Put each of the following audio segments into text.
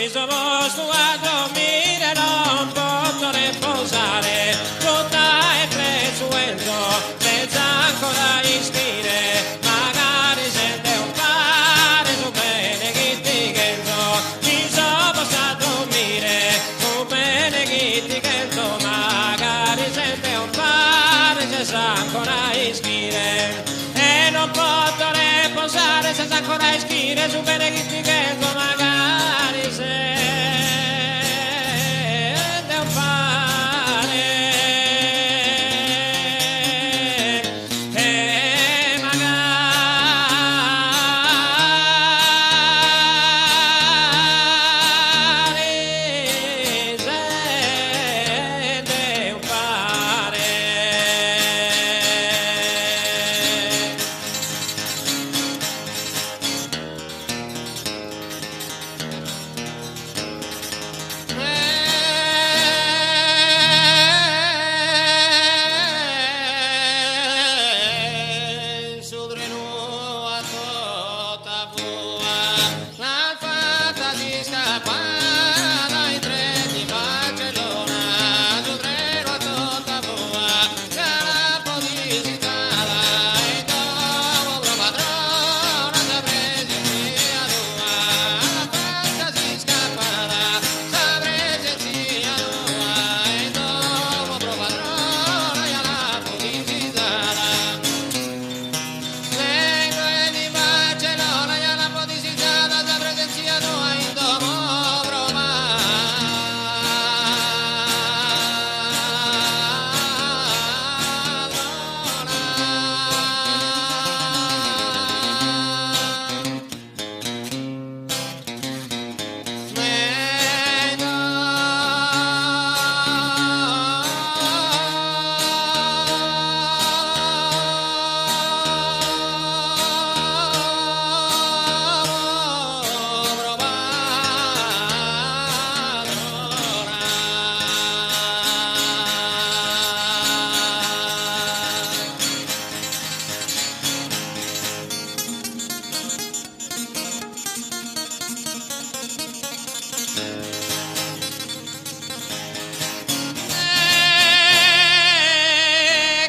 sto posto a dormire, non posso riposare, tutta è presuento, senza ancora ispire, magari sente un pare, su bene chi ti chiedo, chi so possa dormire, su bene chi ti chiedo, magari sente un pare, senza ancora ispire, e non posso riposare, senza ancora ispire, su bene chi ti chiedo, magari sente un pare, e magari sente un pare. Su treno a tutta bua, la fatta si scappa dai treni di Barcellona, su treno a tutta bua, la poliziala e dopo la padrona si prese via tua, la fatta si scappa si prese via tua e dopo la padrona e la poliziala. Vengo di Barcellona e alla podicizzata da presenza tua in domo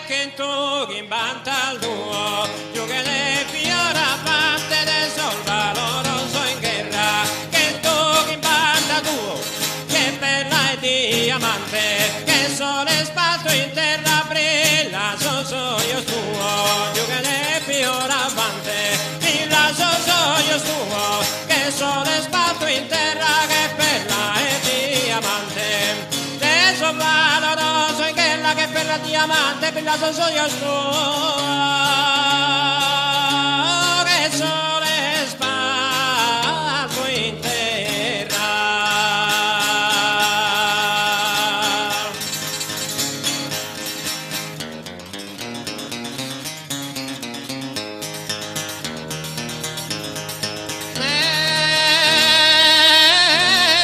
che tu in banta al tuo, io che le fiora parte del sol valoroso in guerra, che tu in banta tuo, che bella e diamante, che sole spazio in terra brilla, so io tuo, io che le fiora avante, brilla so io tuo, che sole spazio in terra, che bella e diamante, che sol valoroso in guerra, che bella diamante, brilla so io tuo, che sole spazio in terra.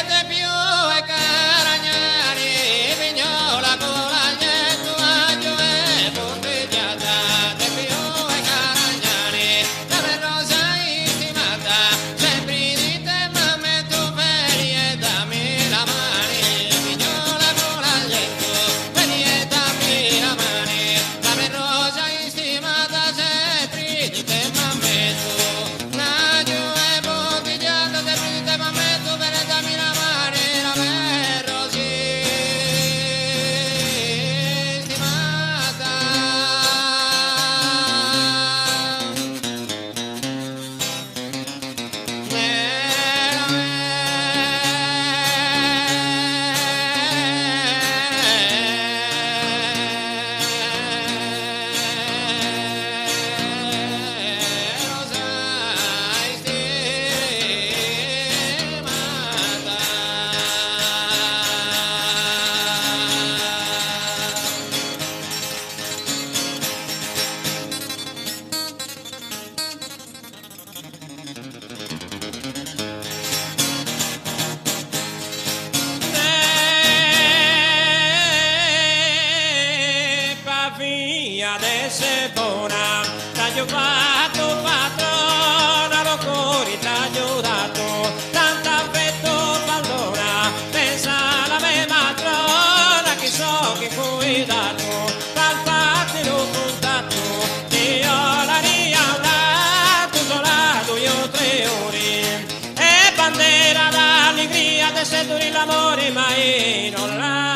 De più e caragnari, vignola con l'agnetto, aglio e puntigliata, de più e caragnari. se duri l'amore mai non la